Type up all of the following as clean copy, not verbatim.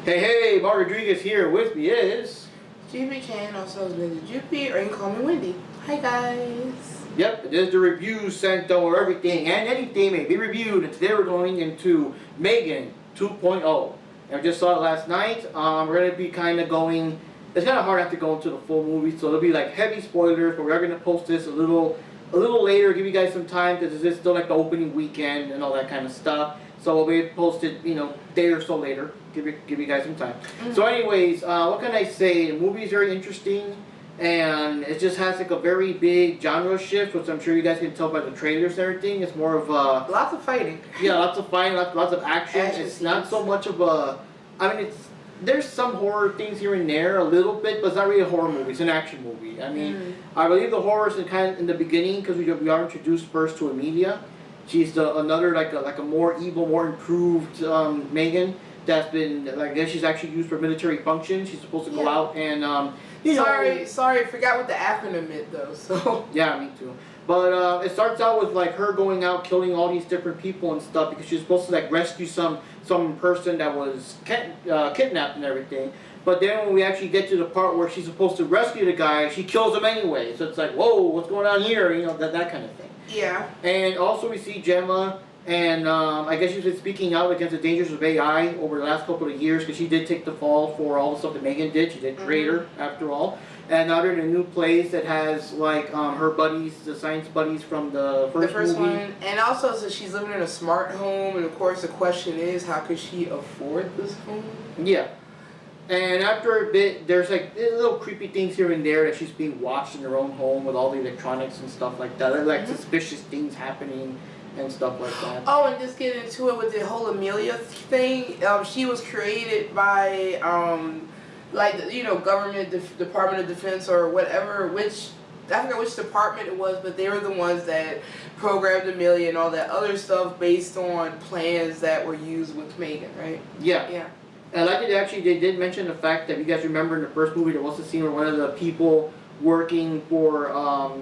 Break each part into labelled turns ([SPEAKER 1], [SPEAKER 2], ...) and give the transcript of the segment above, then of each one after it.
[SPEAKER 1] Hey, Mark Rodriguez here. With me is...
[SPEAKER 2] GBK, also known as Juppy, or you can call me Wendy. Hi guys.
[SPEAKER 1] Yep, it is the review Sanctum where everything and anything may be reviewed. And today we're going into M3GAN 2.0. And we just saw it last night. We're going to be kind of going... It's kind of hard not to go into the full movie, so there'll be like heavy spoilers, but we're going to post this a little later, give you guys some time, because this is still like the opening weekend and all that kind of stuff. So we'll be posted, day or so later. Give you guys some time. So anyways, what can I say? The movie is very interesting, and it just has like a very big genre shift, which I'm sure you guys can tell by the trailers and everything. It's more of a...
[SPEAKER 2] Lots of fighting.
[SPEAKER 1] Yeah, lots of fighting, lots of action. It's not so much of a... there's some horror things here and there, a little bit, but it's not really a horror movie. It's an action movie. I believe the horror is kind of in the beginning, because we are introduced first to Emilia. She's another like a more evil, more improved M3GAN that's been, I guess she's actually used for military functions. She's supposed to go out and
[SPEAKER 2] sorry, forgot what the acronym meant though. So
[SPEAKER 1] yeah, me too. But it starts out with like her going out killing all these different people and stuff, because she's supposed to like rescue some person that was kidnapped and everything. But then when we actually get to the part where she's supposed to rescue the guy, she kills him anyway. So it's like, whoa, what's going on here? That kind of thing. Yeah. And also we see Gemma, and I guess she's been speaking out against the dangers of AI over the last couple of years, because she did take the fall for all the stuff that M3GAN did. She did create her, after all. And now they're in a new place that has like her buddies, the science buddies from the first movie.
[SPEAKER 2] One. And also, so she's living in a smart home, and of course the question is, how could she afford this home?
[SPEAKER 1] Yeah. And after a bit, there's like little creepy things here and there that she's being watched in her own home with all the electronics and stuff like that. Like suspicious things happening and stuff like that.
[SPEAKER 2] Oh, and just get into it with the whole Emilia thing. She was created by government Department of Defense or whatever, which I forget which department it was, but they were the ones that programmed Emilia and all that other stuff based on plans that were used with M3GAN, right?
[SPEAKER 1] Yeah. Yeah. And I they did mention the fact that you guys remember in the first movie there was a scene where one of the people working for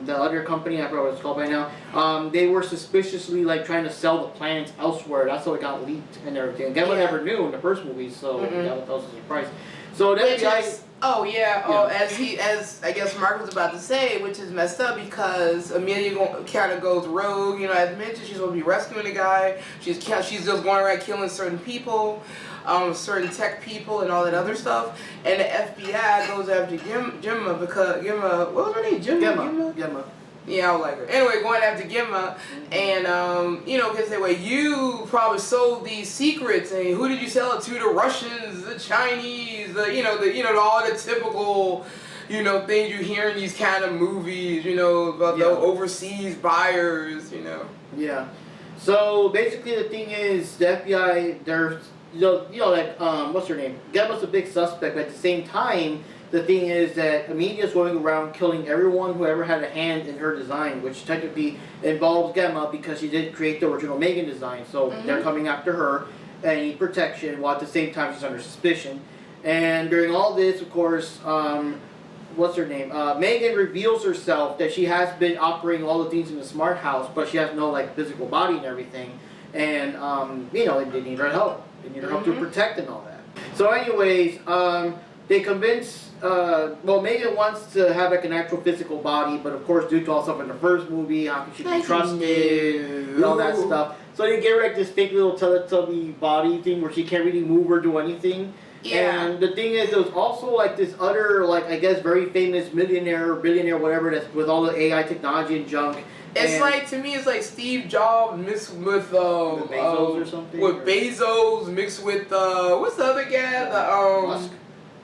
[SPEAKER 1] the other company, I forgot what it's called by now, they were suspiciously like trying to sell the plans elsewhere. That's how it got leaked and everything. Gemma never knew in the first movie, so that was a surprise. So that guy... As
[SPEAKER 2] I guess Mark was about to say, which is messed up because Emilia kind of goes rogue. As mentioned, she's going to be rescuing a guy. She's just going around killing certain people, certain tech people, and all that other stuff. And the FBI goes after Gemma because Gemma, what was her name? Gemma. Yeah, I like her. Anyway, going after Gemma, and because they were, you probably sold these secrets, and who did you sell it to? The Russians, the Chinese, all the typical, things you hear in these kind of movies, about the overseas buyers,
[SPEAKER 1] Yeah. So basically, the thing is, the FBI, they're, what's her name? Gemma's a big suspect, but at the same time, the thing is that Emilia's going around killing everyone who ever had a hand in her design, which technically involves Gemma because she did create the original M3GAN design. So they're coming after her and need protection, while at the same time she's under suspicion. And during all this, of course, what's her name? M3GAN reveals herself that she has been operating all the things in the smart house, but she has no like physical body and everything. And they need her help. They need her help to protect and all that. So anyways, they convince, M3GAN wants to have like an actual physical body, but of course due to all stuff in the first movie, how can she be trusted, and all that stuff. So they give her like this fake little Teletubby body thing where she can't really move or do anything. Yeah. And the thing is, there was also like this other, like I guess very famous millionaire, billionaire, whatever, that's with all the AI technology and junk.
[SPEAKER 2] It's like, to me, it's like Steve Jobs mixed with
[SPEAKER 1] Bezos or something.
[SPEAKER 2] With Bezos mixed with what's the other guy?
[SPEAKER 1] Musk.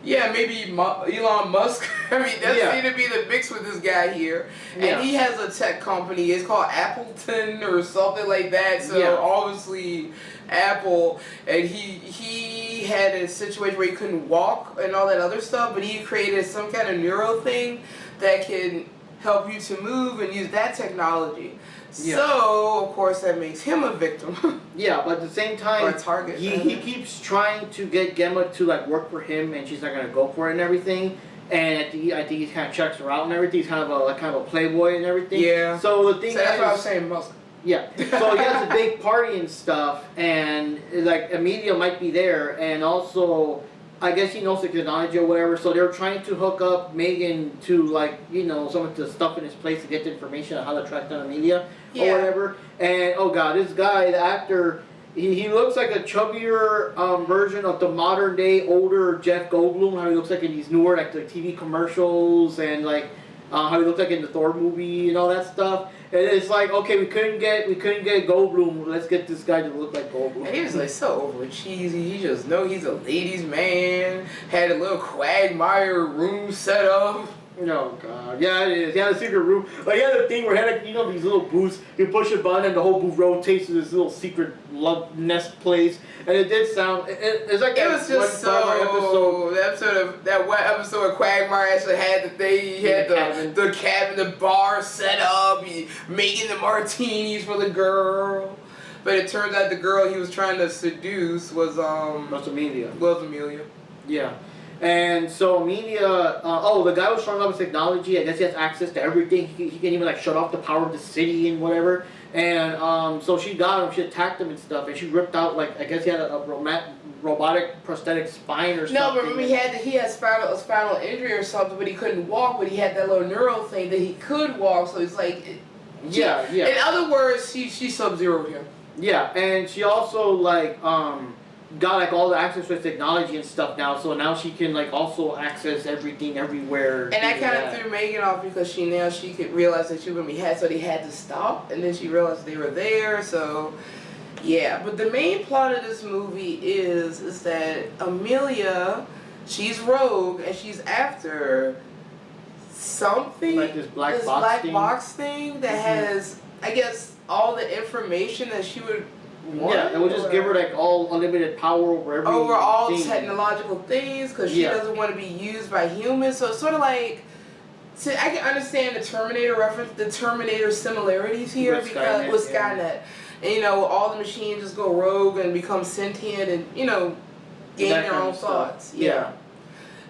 [SPEAKER 2] Yeah, maybe Elon Musk. I mean, that seemed to be the mix with this guy here. And he has a tech company. It's called Appleton or something like that. So obviously Apple. And he had a situation where he couldn't walk and all that other stuff. But he created some kind of neuro thing that can help you to move and use that technology. So, of course, that makes him a victim.
[SPEAKER 1] Yeah, but at the same time,
[SPEAKER 2] or a target.
[SPEAKER 1] He keeps trying to get Gemma to like work for him, and she's not gonna go for it and everything. And I think he kind of checks her out and everything. He's kind of a playboy and everything.
[SPEAKER 2] Yeah.
[SPEAKER 1] So the thing
[SPEAKER 2] that's what I was saying, Musk.
[SPEAKER 1] Yeah. So he has a big party and stuff, and like Emilia might be there, and also I guess he knows the technology or whatever, so they were trying to hook up M3GAN to, like, you know, some of the stuff in his place to get the information on how to track down Amelia or whatever. And oh god, this guy, the actor, he looks like a chubbier version of the modern day older Jeff Goldblum. How he looks like in these newer like the TV commercials and like how he looks like in the Thor movie and all that stuff. And it's like, okay, we couldn't get Goldblum. Let's get this guy to look like Goldblum.
[SPEAKER 2] And he was like so over cheesy. He just know he's a ladies' man. Had a little quagmire room set up.
[SPEAKER 1] Oh god, yeah it is. He had a secret room. Like he had a thing where he had like, you know, these little booths. You push a button and the whole booth rotates to this little secret love nest place. And it did sound. It's like
[SPEAKER 2] it was just so that one episode of Quagmire actually had the thing. He had the cabin, the bar set up. He making the martinis for the girl. But it turns out the girl he was trying to seduce was
[SPEAKER 1] Amelia.
[SPEAKER 2] Amelia.
[SPEAKER 1] Yeah. And so Amelia, the guy was strong up with technology. I guess he has access to everything. He can even like shut off the power of the city and whatever. And so she got him. She attacked him and stuff. And she ripped out like I guess he had a robotic prosthetic spine or something.
[SPEAKER 2] No, but remember he had spinal injury or something, but he couldn't walk. But he had that little neural thing that he could walk. So it's like,
[SPEAKER 1] yeah.
[SPEAKER 2] In other words, she Sub-Zero'd him.
[SPEAKER 1] Yeah, and she also like got like all the access with technology and stuff now, so now she can like also access everything everywhere.
[SPEAKER 2] And that kind of threw M3GAN off because she could realize that she was gonna be had, so they had to stop, and then she realized they were there. So yeah, but the main plot of this movie is that Amelia, she's rogue and she's after something
[SPEAKER 1] like this black
[SPEAKER 2] box thing that has, I guess, all the information that she would.
[SPEAKER 1] Yeah, it would just give her like all unlimited power over
[SPEAKER 2] all technological things because she doesn't want to be used by humans. So it's sort of like, I can understand the Terminator reference, the Terminator similarities here with Skynet. And, you know, all the machines just go rogue and become sentient and, you know, gain their own thoughts.
[SPEAKER 1] Yeah.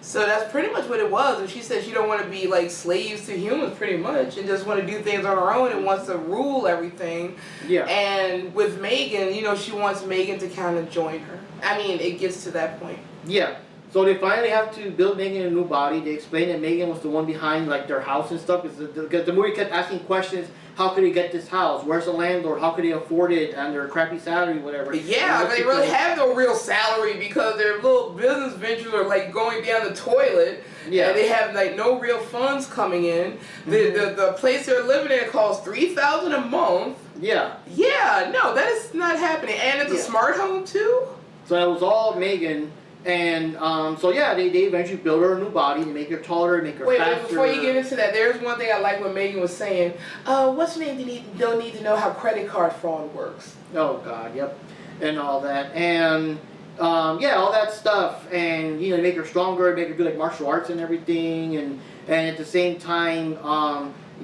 [SPEAKER 2] So that's pretty much what it was. And she said she don't want to be like slaves to humans pretty much and just want to do things on her own and wants to rule everything.
[SPEAKER 1] Yeah.
[SPEAKER 2] And with M3GAN, you know, she wants M3GAN to kind of join her. I mean, it gets to that point.
[SPEAKER 1] Yeah. So they finally have to build M3GAN a new body. They explain that M3GAN was the one behind like their house and stuff because the movie kept asking questions. How could he get this house? Where's the landlord? How could he afford it on their crappy salary, whatever?
[SPEAKER 2] Yeah, they really have no real salary because their little business ventures are like going down the toilet. Yeah. And they have like no real funds coming in. The place they're living in costs $3,000 a month.
[SPEAKER 1] Yeah.
[SPEAKER 2] Yeah, no, that is not happening. And it's a smart home too.
[SPEAKER 1] So it was all M3GAN. And so yeah, they eventually build her a new body, they make her taller, make her faster.
[SPEAKER 2] Wait, before you get into that, there's one thing I like what M3GAN was saying. What's your name? Don't need to know how credit card fraud works.
[SPEAKER 1] Oh god, yep, and all that, and yeah, all that stuff, and you know, make her stronger, make her do like martial arts and everything, and at the same time,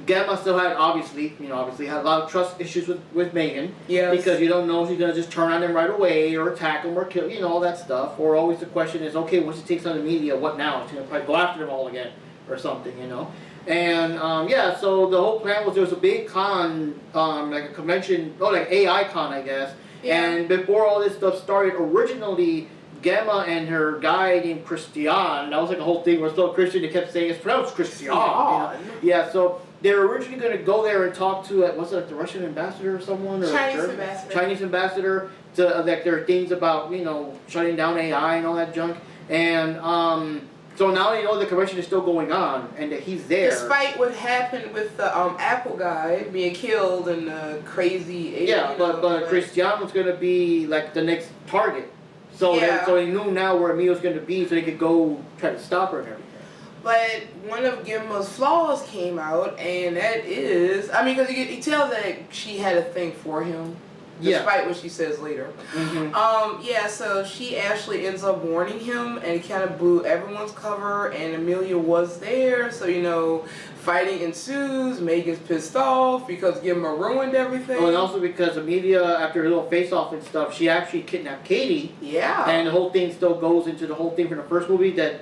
[SPEAKER 1] Gamma still had obviously had a lot of trust issues with M3GAN.
[SPEAKER 2] Yes.
[SPEAKER 1] Because you don't know if she's gonna just turn on them right away or attack them or kill, you know, all that stuff. Or always the question is, okay, once she takes on the media, what now? She's gonna probably go after them all again or something, you know. And yeah, so the whole plan was there was a big con, like a convention, like AI con, I guess. Yeah. And before all this stuff started, originally Gamma and her guy named Christian, that was like a whole thing where still Christian, they kept saying it's pronounced Christian. You know? Yeah, so they were originally going to go there and talk to, was it like the Russian ambassador or someone? Or Chinese ambassador to like their things about, you know, shutting down AI and all that junk. And so now they know the convention is still going on and that he's there.
[SPEAKER 2] Despite what happened with the Apple guy being killed and the crazy...
[SPEAKER 1] Yeah, but Christian was going to be like the next target. So, so they knew now where Emil was going to be so they could go try to stop her and everything.
[SPEAKER 2] But one of Gimma's flaws came out, and that is, I mean, because you tell that she had a thing for him, despite what she says later. Yeah, so she actually ends up warning him, and it kind of blew everyone's cover, and Amelia was there, so, you know, fighting ensues, M3GAN's pissed off because Gimma ruined everything.
[SPEAKER 1] Oh, and also because Amelia, after her little face-off and stuff, she actually kidnapped Katie.
[SPEAKER 2] Yeah.
[SPEAKER 1] And the whole thing still goes into the whole thing from the first movie that,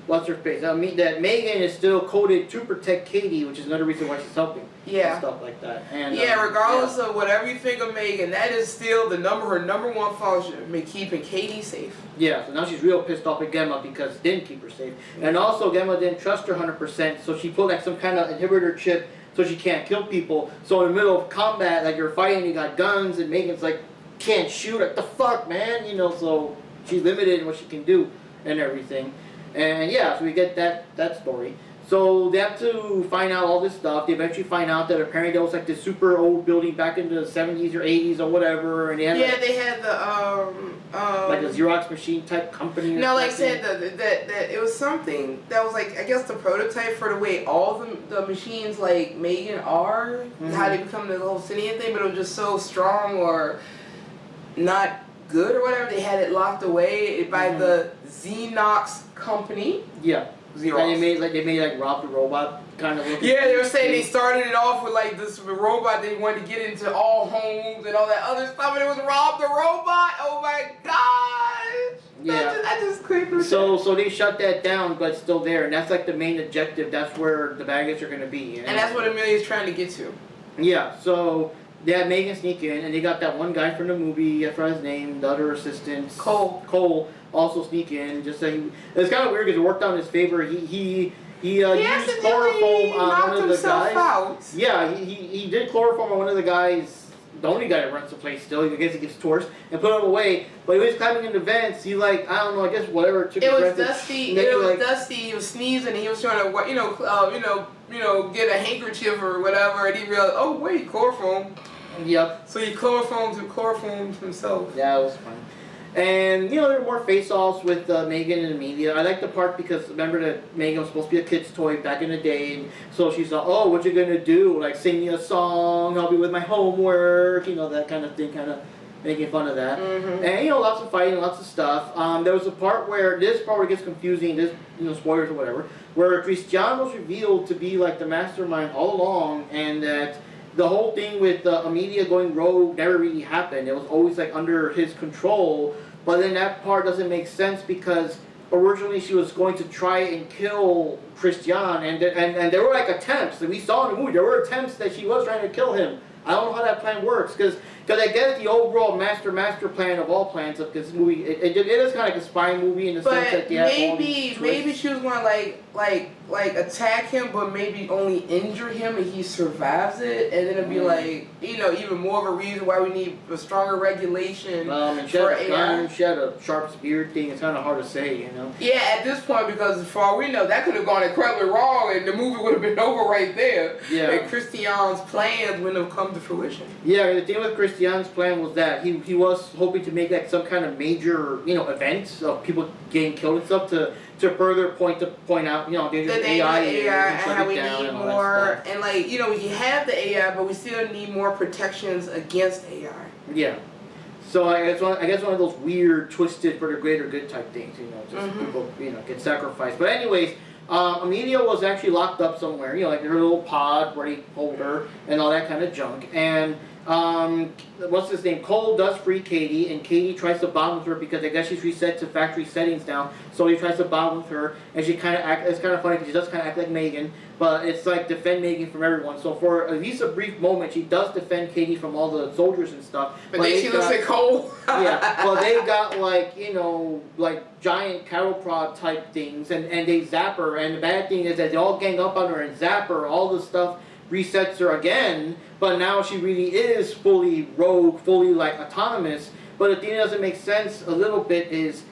[SPEAKER 1] what's her face? I mean that M3GAN is still coded to protect Katie, which is another reason why she's helping.
[SPEAKER 2] Yeah.
[SPEAKER 1] And stuff like that. And
[SPEAKER 2] regardless of whatever you think of M3GAN, that is still her number one function, keeping Katie safe.
[SPEAKER 1] Yeah, so now she's real pissed off at Gemma because didn't keep her safe. And also Gemma didn't trust her 100%, so she put like some kind of inhibitor chip so she can't kill people. So in the middle of combat, like you're fighting, you got guns, and M3GAN's like, can't shoot, like the fuck, man, you know, so she's limited in what she can do and everything. And yeah, so we get that story. So they have to find out all this stuff. They eventually find out that apparently there was like this super old building back in the 70s or 80s or whatever, and they had
[SPEAKER 2] they had the
[SPEAKER 1] like a Xerox machine type company.
[SPEAKER 2] No, like I said that it was something that was like, I guess, the prototype for the way all the machines like M3GAN are, how they become the whole sentient thing, but it was just so strong or not good or whatever. They had it locked away by the Xenox company.
[SPEAKER 1] Yeah.
[SPEAKER 2] Xerox.
[SPEAKER 1] And they made like Rob the Robot kind of looking.
[SPEAKER 2] Yeah, they were saying they started it off with like this robot they wanted to get into all homes and all that other stuff, and it was Rob the Robot. Oh my gosh!
[SPEAKER 1] Yeah.
[SPEAKER 2] That just creeped me.
[SPEAKER 1] So they shut that down, but it's still there, and that's like the main objective. That's where the baggage are gonna be. You know?
[SPEAKER 2] And that's what Amelia's trying to get to. Yeah.
[SPEAKER 1] So they had M3GAN sneak in, and they got that one guy from the movie. I forgot his name. The other assistant.
[SPEAKER 2] Cole.
[SPEAKER 1] Also sneak in, just so it's kind of weird because it worked out in his favor. He used chloroform on one of the guys.
[SPEAKER 2] Out.
[SPEAKER 1] Yeah, he did chloroform on one of the guys, the only guy that runs the place still. I guess he gets torched and put him away. But he was climbing in the vents. He like, I don't know, I guess whatever.
[SPEAKER 2] It was dusty. Dusty. He was sneezing. And he was trying to get a handkerchief or whatever, and he realized, oh wait, chloroform.
[SPEAKER 1] Yep.
[SPEAKER 2] So he chloroformed himself.
[SPEAKER 1] Yeah, it was fun. And, you know, there were more face-offs with M3GAN in the media. I like the part because, remember that M3GAN was supposed to be a kid's toy back in the day. And so she's like, oh, what you gonna do? Like, sing me a song, help me with my homework, you know, that kind of thing, kind of making fun of that. And, you know, lots of fighting, lots of stuff. There was a part where, this part where it gets confusing, this, you know, spoilers or whatever, where Christian was revealed to be, like, the mastermind all along, and that the whole thing with Amelia going rogue never really happened. It was always like under his control. But then that part doesn't make sense because originally she was going to try and kill Christian, and there were like attempts, and we saw in the movie there were attempts that she was trying to kill him. I don't know how that plan works because I guess the overall master plan of all plans of this movie it is kind of like a spy movie in the sense that they have all these twists.
[SPEAKER 2] Maybe she was going to like attack him, but maybe only injure him, and he survives it, and then it'd be like, you know, even more of a reason why we need a stronger regulation
[SPEAKER 1] and
[SPEAKER 2] for AI.
[SPEAKER 1] She had a sharp spear thing. It's kind of hard to say, you know.
[SPEAKER 2] Yeah, at this point, because for all we know, that could have gone incredibly wrong, and the movie would have been over right there.
[SPEAKER 1] Yeah.
[SPEAKER 2] And Christian's plans wouldn't have come to fruition.
[SPEAKER 1] Yeah, the thing with Christian's plan was that he was hoping to make like some kind of major, you know, event of people getting killed and stuff to further point out, you know, the AI
[SPEAKER 2] and how we need more, and like, you know, we have the AI, but we still need more protections against AI.
[SPEAKER 1] Yeah. So I guess one of those weird, twisted for the greater good type things, you know, just people, you know, get sacrificed. But anyways, Amelia was actually locked up somewhere, you know, like in her little pod where they hold her and all that kind of junk. And what's his name? Cole does free Katie, and Katie tries to bond with her because I guess she's reset to factory settings now. So he tries to bond with her, and she kind of it's kind of funny because she does kind of act like M3GAN, but it's like defend M3GAN from everyone. So for at least a brief moment, she does defend Katie from all the soldiers and stuff.
[SPEAKER 2] But then she looks like Cole.
[SPEAKER 1] Yeah, well they got like, you know, like giant cattle prod type things, and they zap her. And the bad thing is that they all gang up on her and zap her. All the stuff resets her again, but now she really is fully rogue, fully like autonomous. But the thing that doesn't make sense a little bit is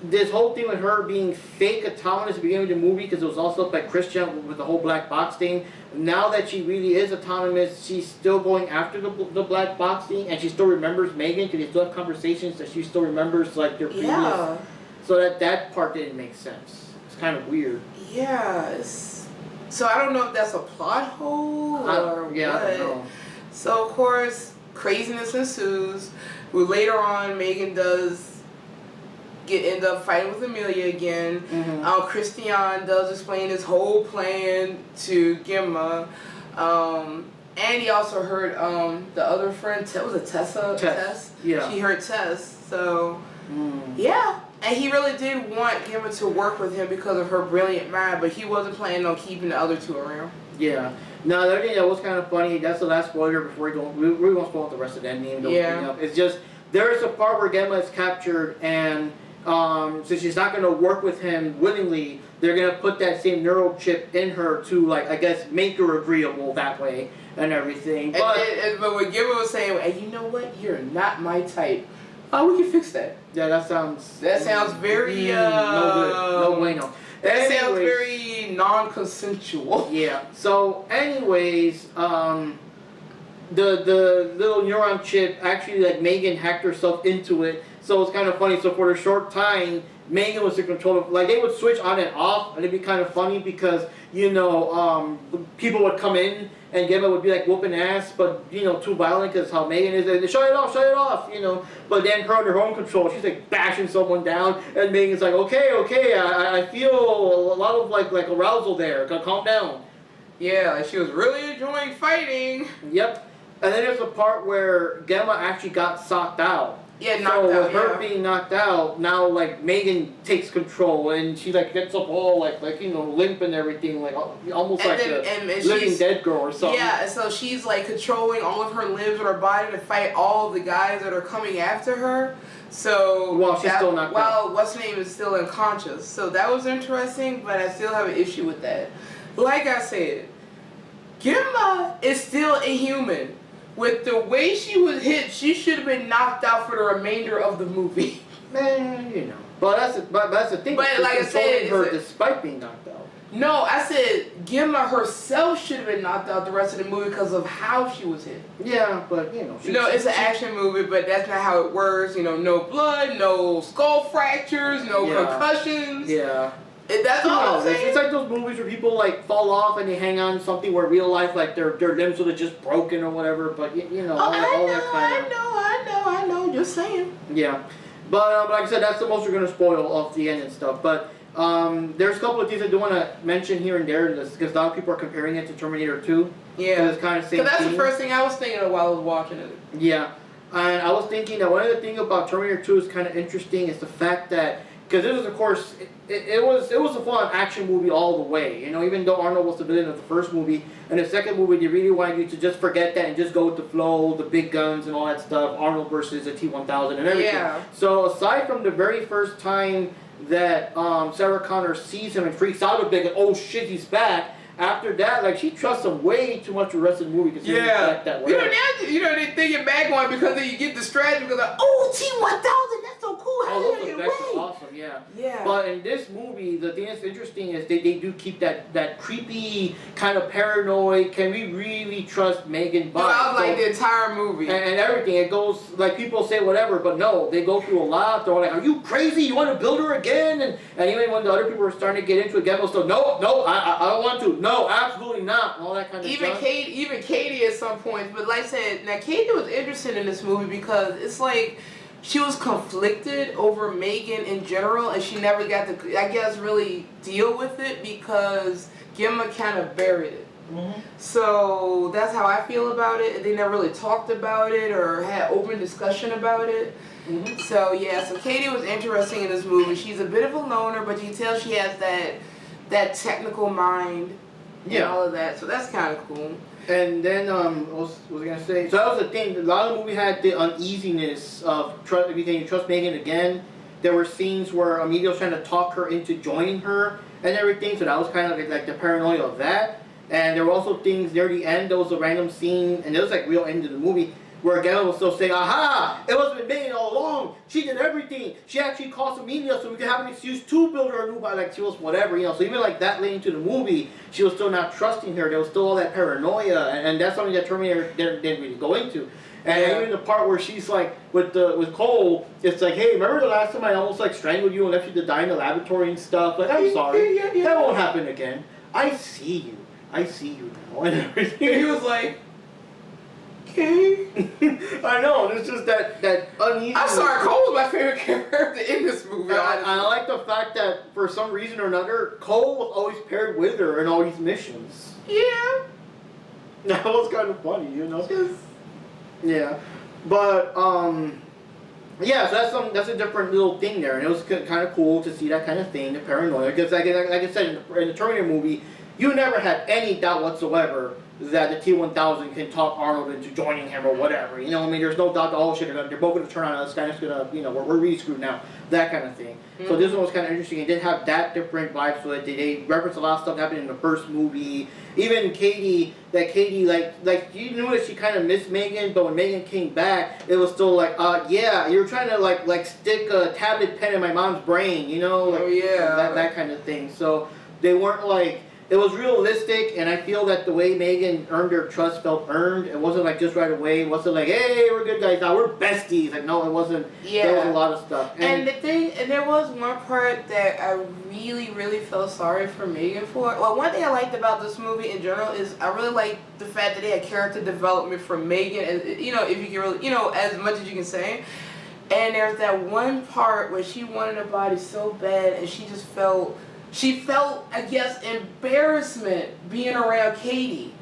[SPEAKER 1] this whole thing with her being fake autonomous at the beginning of the movie, because it was also by Christian with the whole black box thing. Now that she really is autonomous, she's still going after the black box thing, and she still remembers M3GAN because they still have conversations that she still remembers like their previous.
[SPEAKER 2] Yeah.
[SPEAKER 1] So that part didn't make sense. It's kind of weird.
[SPEAKER 2] Yeah. So I don't know if that's a plot hole or what.
[SPEAKER 1] I don't know.
[SPEAKER 2] So of course, craziness ensues. Later on, M3GAN does end up fighting with Amelia again. Christian does explain his whole plan to Gemma. And he also heard the other friend, was it Tessa?
[SPEAKER 1] Tess. Yeah.
[SPEAKER 2] She heard Tess. So, yeah. And he really did want Gemma to work with him because of her brilliant mind, but he wasn't planning on keeping the other two around.
[SPEAKER 1] Yeah. Now, the other thing that was kind of funny, that's the last spoiler before we won't spoil the rest of the ending.
[SPEAKER 2] Yeah.
[SPEAKER 1] It's just, there is a part where Gemma is captured, and since she's not going to work with him willingly, they're going to put that same neural chip in her to, like, I guess, make her agreeable that way and everything. But
[SPEAKER 2] when Gemma was saying, hey, you know what? You're not my type. Oh, we can fix that.
[SPEAKER 1] yeah, that sounds
[SPEAKER 2] very,
[SPEAKER 1] no good. No bueno.
[SPEAKER 2] That sounds very non-consensual.
[SPEAKER 1] Yeah. So, anyways, the little neuron chip actually, like, M3GAN hacked herself into it. So it's kind of funny. So for a short time, M3GAN was in control of, like, they would switch on and off, and it'd be kind of funny because, you know, people would come in and Gemma would be like whooping ass, but, you know, too violent because how M3GAN is, they shut it off, you know. But then her under her own control, she's like bashing someone down, and M3GAN's like, okay, I feel a lot of like arousal there, calm down.
[SPEAKER 2] Yeah, like she was really enjoying fighting.
[SPEAKER 1] Yep. And then there's a part where Gemma actually got socked out.
[SPEAKER 2] Yeah, knocked out.
[SPEAKER 1] So with her being knocked out, now like M3GAN takes control, and she like gets up all like you know, limp and everything, like almost
[SPEAKER 2] and
[SPEAKER 1] like
[SPEAKER 2] then,
[SPEAKER 1] a living dead girl or something.
[SPEAKER 2] Yeah, so she's like controlling all of her limbs with her body to fight all the guys that are coming after her. So
[SPEAKER 1] well, she's still knocked out.
[SPEAKER 2] Well, what's her name is still unconscious. So that was interesting, but I still have an issue with that. Like I said, Gemma is still a human. With the way she was hit, she should have been knocked out for the remainder of the movie.
[SPEAKER 1] Man, you know. But that's the thing.
[SPEAKER 2] But like I said,
[SPEAKER 1] her despite being knocked out.
[SPEAKER 2] No, I said Gemma herself should have been knocked out the rest of the movie because of how she was hit.
[SPEAKER 1] Yeah, but you know.
[SPEAKER 2] It's an action movie, but that's not how it works. You know, no blood, no skull fractures, no concussions.
[SPEAKER 1] Yeah.
[SPEAKER 2] That's all I'm saying.
[SPEAKER 1] It's like those movies where people like fall off and they hang on to something where real life like their limbs would have just broken or whatever. But you know, all that kind of.
[SPEAKER 2] I know. Just saying.
[SPEAKER 1] Yeah, but like I said, that's the most we're gonna spoil of the end and stuff. But there's a couple of things I do want to mention here and there because a lot of people are comparing it to Terminator 2.
[SPEAKER 2] Yeah.
[SPEAKER 1] It's kind of same.
[SPEAKER 2] Because that's the first thing I was thinking of while I was watching it.
[SPEAKER 1] Yeah, and I was thinking that one of the things about Terminator 2 is kind of interesting is the fact that. Because this is, of course, it was a fun action movie all the way. You know, even though Arnold was the villain of the first movie, and the second movie they really wanted you to just forget that and just go with the flow, the big guns and all that stuff. Arnold versus the T-1000 and everything.
[SPEAKER 2] Yeah.
[SPEAKER 1] So aside from the very first time that Sarah Connor sees him and freaks out a bit, like, oh shit, he's back. After that, like, she trusts him way too much for the rest of the movie.
[SPEAKER 2] Yeah.
[SPEAKER 1] That
[SPEAKER 2] They thinking back on it because then you get distracted because like, oh, T-1000, that's so cool.
[SPEAKER 1] That's awesome, yeah.
[SPEAKER 2] Yeah.
[SPEAKER 1] But in this movie, the thing that's interesting is they do keep that creepy kind of paranoid. Can we really trust M3GAN?
[SPEAKER 2] Throughout like the entire movie
[SPEAKER 1] and everything. It goes like people say whatever, but no, they go through a lot. They're like, "Are you crazy? You want to build her again?" And even when the other people were starting to get into it, Gemma still, no, I don't want to. No, absolutely not. All that kind of stuff.
[SPEAKER 2] Even Katie at some points, but like I said, now Katie was interested in this movie because it's like she was conflicted over M3GAN in general, and she never got to, I guess, really deal with it because Gemma kind of buried it.
[SPEAKER 1] Mm-hmm.
[SPEAKER 2] So that's how I feel about it. They never really talked about it or had open discussion about it.
[SPEAKER 1] Mm-hmm.
[SPEAKER 2] So yeah, so Katie was interesting in this movie. She's a bit of a loner, but you can tell she has that technical mind. And all of that, so that's kind of cool.
[SPEAKER 1] And then, what was I gonna say? So that was the thing. A lot of the movie had the uneasiness of can you trust M3GAN again? There were scenes where Emilio was trying to talk her into joining her and everything. So that was kind of like the paranoia of that. And there were also things near the end. There was a random scene, and it was like real end of the movie where Gemma was still saying, "Aha! It wasn't M3GAN all along. She did everything. She actually caused Emilia so we could have an excuse to build her a new body." Like she was whatever, you know. So even like that late into the movie, she was still not trusting her. There was still all that paranoia, and that's something that Terminator didn't really go into. And even the part where she's like with Cole, it's like, "Hey, remember the last time I almost like strangled you and left you to die in the laboratory and stuff? Like, I'm sorry, that won't happen again. I see you now and everything."
[SPEAKER 2] And he was like, "Okay."
[SPEAKER 1] I know, it's just that uneasy.
[SPEAKER 2] I'm sorry, Cole was my favorite character in this movie.
[SPEAKER 1] I like the fact that for some reason or another, Cole was always paired with her in all these missions.
[SPEAKER 2] Yeah.
[SPEAKER 1] That was kind of funny, you know?
[SPEAKER 2] Just...
[SPEAKER 1] Yeah. But, Yeah, so that's a different little thing there, and it was kind of cool to see that kind of thing, the paranoia. Because like I said in the Terminator movie, you never had any doubt whatsoever that the T-1000 can talk Arnold into joining him or whatever. You know what I mean? There's no doubt that oh shit, they're both gonna turn on us. This guy's gonna, you know, we're really screwed now. That kind of thing. Mm-hmm. So this one was kind of interesting. It did have that different vibe. So they referenced a lot of stuff happening in the first movie. Even Katie, like you knew that she kind of missed Megan, but when Megan came back, it was still like, yeah, you're trying to like stick a tablet pen in my mom's brain, you know, like,
[SPEAKER 2] oh yeah,
[SPEAKER 1] that kind of thing. So they weren't like. It was realistic, and I feel that the way Megan earned her trust felt earned. It wasn't like just right away. It wasn't like, hey, we're good guys now, we're besties. Like, no, it wasn't.
[SPEAKER 2] Yeah.
[SPEAKER 1] There was a lot of stuff.
[SPEAKER 2] And the thing, and there was one part that I really, really felt sorry for Megan for. Well, one thing I liked about this movie in general is I really liked the fact that they had character development for Megan, and you know, if you can really, you know, as much as you can say. And there's that one part where she wanted a body so bad, and she just felt. She felt, I guess, embarrassment being around Katie.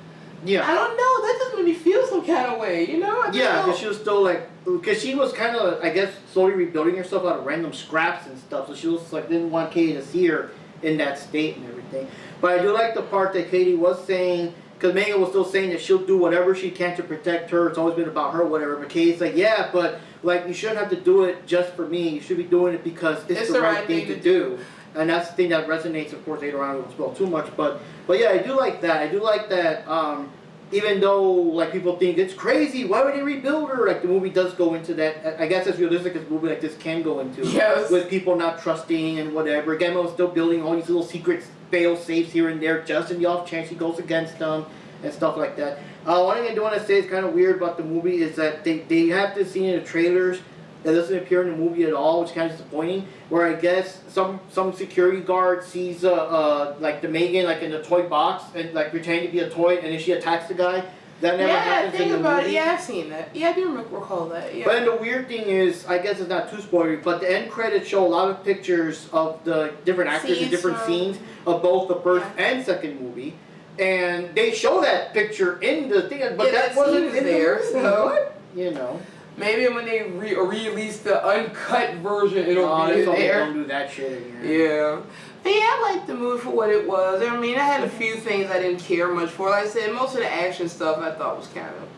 [SPEAKER 1] Yeah.
[SPEAKER 2] I don't know. That just made me feel some kind of way, you know?
[SPEAKER 1] Yeah, because she was still like, because she was kind of, I guess, slowly rebuilding herself out of random scraps and stuff. So she was like, didn't want Katie to see her in that state and everything. But I do like the part that Katie was saying, because Megan was still saying that she'll do whatever she can to protect her. It's always been about her, whatever. But Katie's like, yeah, but like you shouldn't have to do it just for me. You should be doing it because it's the right thing to do. And that's the thing that resonates, of course, later on. I won't spoil too much, but yeah, I do like that. I do like that. Even though like people think it's crazy, why would they rebuild her? Like the movie does go into that. I guess as realistic as a movie like this can go into.
[SPEAKER 2] Yes.
[SPEAKER 1] With people not trusting and whatever. Gemma was still building all these little secret fail safes here and there, just in the off chance she goes against them and stuff like that. One thing I do want to say is kind of weird about the movie is that they have this scene in the trailers that doesn't appear in the movie at all, which is kind of disappointing. Where I guess some security guard sees like the Megan like in the toy box and like pretending to be a toy, and then she attacks the guy. That never happens in the movie.
[SPEAKER 2] Yeah, I've seen that. Yeah, I do recall that. Yeah.
[SPEAKER 1] But then the weird thing is, I guess it's not too spoilery, but the end credits show a lot of pictures of the different actors in different scenes of both the first and second movie, and they show that picture in the thing, but that wasn't in there. The movie. So what? You know.
[SPEAKER 2] Maybe when they release the uncut version, it'll be there.
[SPEAKER 1] Don't do that shit again.
[SPEAKER 2] Yeah. But yeah, I liked the movie for what it was. I mean, I had a few things I didn't care much for. Like I said, most of the action stuff I thought was kind of...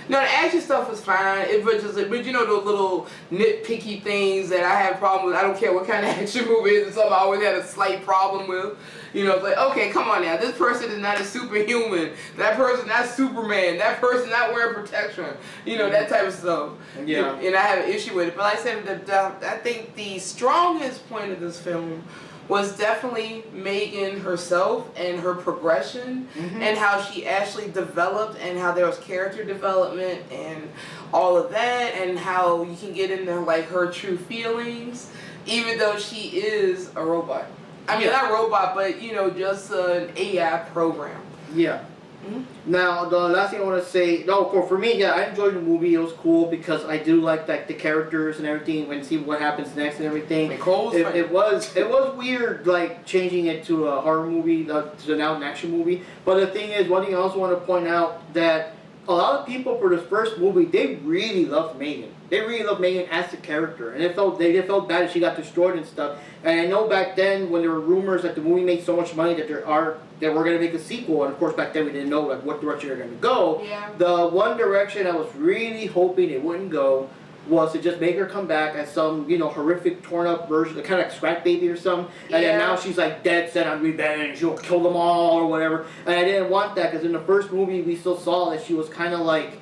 [SPEAKER 2] No, the action stuff was fine. It was just, but you know, those little nitpicky things that I have problems with. I don't care what kind of action movie it is. It's something I always had a slight problem with. You know, it's like, okay, come on now. This person is not a superhuman. That person not Superman. That person not wearing protection. You know, that type of stuff.
[SPEAKER 1] Yeah.
[SPEAKER 2] And I have an issue with it. But like I said, I think the strongest point of this film was definitely Megan herself and her progression and how she actually developed and how there was character development and all of that and how you can get into like her true feelings even though she is a robot. I mean, not a robot, but you know, just an AI program.
[SPEAKER 1] Yeah. Now, the last thing I want to say, for me, yeah, I enjoyed the movie. It was cool because I do like the characters and everything. When see what happens next and everything. It was weird, like changing it to a horror movie to now an action movie. But the thing is, one thing I also want to point out that a lot of people for this first movie, they really loved Megan. They really loved Megan as the character, and they felt bad that she got destroyed and stuff. And I know back then when there were rumors that the movie made so much money that we're gonna make a sequel, and of course back then we didn't know like what direction they're gonna go.
[SPEAKER 2] Yeah.
[SPEAKER 1] The one direction I was really hoping it wouldn't go was to just make her come back as some, you know, horrific torn up version, kind of like Scrap Baby or something, and then now she's like dead set on revenge, she'll kill them all or whatever. And I didn't want that because in the first movie we still saw that she was kind of like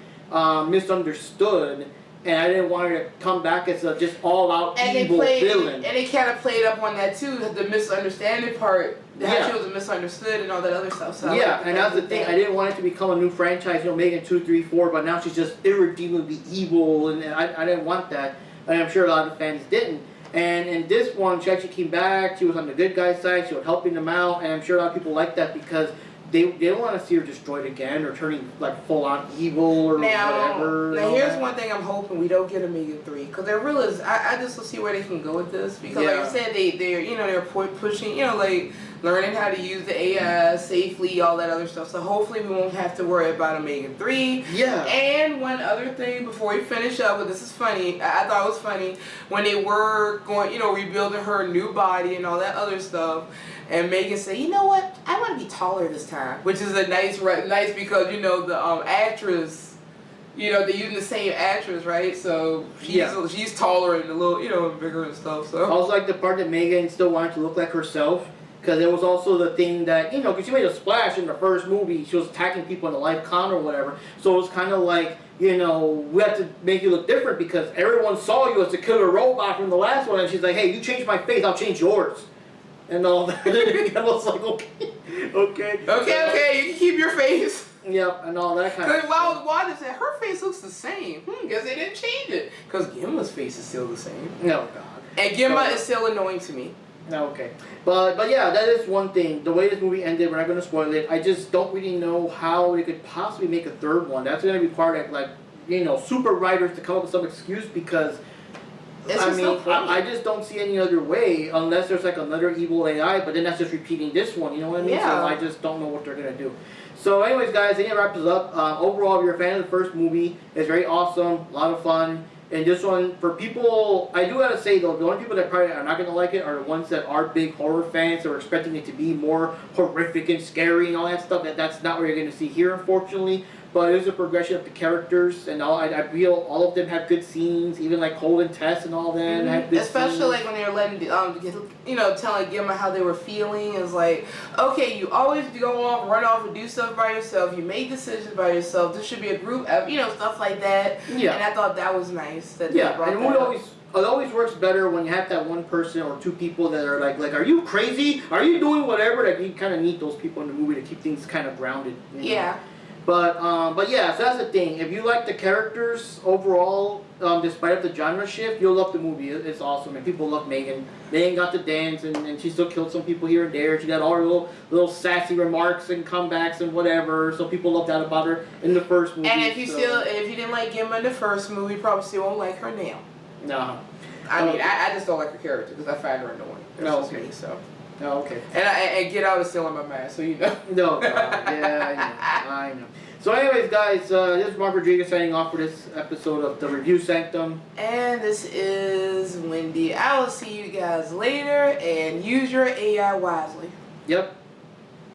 [SPEAKER 1] misunderstood. And I didn't want her to come back as a just all-out evil villain.
[SPEAKER 2] And they kind of played up on that too, the misunderstanding part. How she was misunderstood and all that other stuff. So
[SPEAKER 1] yeah, and that's the thing. I didn't want it to become a new franchise, you know, Megan 2, 3, 4, but now she's just irredeemably evil, and I didn't want that. And I'm sure a lot of the fans didn't. And in this one, she actually came back. She was on the good guy's side. She was helping them out, and I'm sure a lot of people like that because they don't want to see her destroyed again or turning like full on evil or whatever.
[SPEAKER 2] Now here's one thing I'm hoping we don't get a Megan 3 because there really is. I just will see where they can go with this because like I said they're you know they're pushing you know like learning how to use the AI safely, all that other stuff. So hopefully we won't have to worry about a M3GAN 3.
[SPEAKER 1] Yeah.
[SPEAKER 2] And one other thing before we finish up, but this is funny, I thought it was funny, when they were going, rebuilding her new body and all that other stuff, and M3GAN said, you know what, I want to be taller this time, which is a nice because, the actress, they're using the same actress, right? So she's taller and a little, bigger and stuff. So
[SPEAKER 1] I was like the part that M3GAN still wanted to look like herself, because it was also the thing that, because she made a splash in the first movie. She was attacking people in the live con or whatever. So it was kind of like, we have to make you look different because everyone saw you as a killer robot from the last one. And she's like, hey, you changed my face, I'll change yours. And all that. And I was like, okay.
[SPEAKER 2] Okay, you can keep your face.
[SPEAKER 1] Yep, and all that kind of stuff.
[SPEAKER 2] Because I was watching, said her face looks the same. Guess they didn't change it. Because Gimma's face is still the same.
[SPEAKER 1] No, God.
[SPEAKER 2] And Gimma is still annoying to me.
[SPEAKER 1] Okay. But yeah, that is one thing. The way this movie ended, we're not going to spoil it. I just don't really know how they could possibly make a third one. That's going to require, super writers to come up with some excuse because, I just don't see any other way unless there's, another evil AI, but then that's just repeating this one, you know what I mean?
[SPEAKER 2] Yeah.
[SPEAKER 1] So I just don't know what they're going to do. So anyways, guys, I think it wraps us up. Overall, if you're a fan of the first movie, it's very awesome, a lot of fun. And this one, for people, I do gotta say though, the only people that probably are not gonna like it are the ones that are big horror fans or expecting it to be more horrific and scary and all that stuff. That's not what you're gonna see here, unfortunately. But it is a progression of the characters, and I feel all of them have good scenes, even like Cole and Tess and all them have good
[SPEAKER 2] especially
[SPEAKER 1] scenes.
[SPEAKER 2] when they're letting telling Gimma how they were feeling. It's like, okay, you always go off, run off, and do stuff by yourself. You make decisions by yourself. This should be a group, stuff like that.
[SPEAKER 1] Yeah.
[SPEAKER 2] And I thought that was nice. That
[SPEAKER 1] Yeah,
[SPEAKER 2] they brought
[SPEAKER 1] and
[SPEAKER 2] that up.
[SPEAKER 1] it always works better when you have that one person or two people that are like, are you crazy? Are you doing whatever? Like you kind of need those people in the movie to keep things kind of grounded.
[SPEAKER 2] Yeah.
[SPEAKER 1] But yeah, so that's the thing. If you like the characters overall, despite the genre shift, you'll love the movie. It's awesome, and people love M3GAN. M3GAN got to dance, and she still killed some people here and there. She got all her little sassy remarks and comebacks and whatever. So people love that about her in the first movie.
[SPEAKER 2] And if you didn't like Gimma in the first movie, you probably still won't like her now.
[SPEAKER 1] No.
[SPEAKER 2] I just don't like her character because I find her annoying. That's just me, so.
[SPEAKER 1] Oh, okay.
[SPEAKER 2] And Get Out is still on my mind, so you know.
[SPEAKER 1] No, yeah, I know. So anyways, guys, this is Mark Rodriguez signing off for this episode of the Review Sanctum.
[SPEAKER 2] And this is Wendy. I will see you guys later, and use your AI wisely.
[SPEAKER 1] Yep.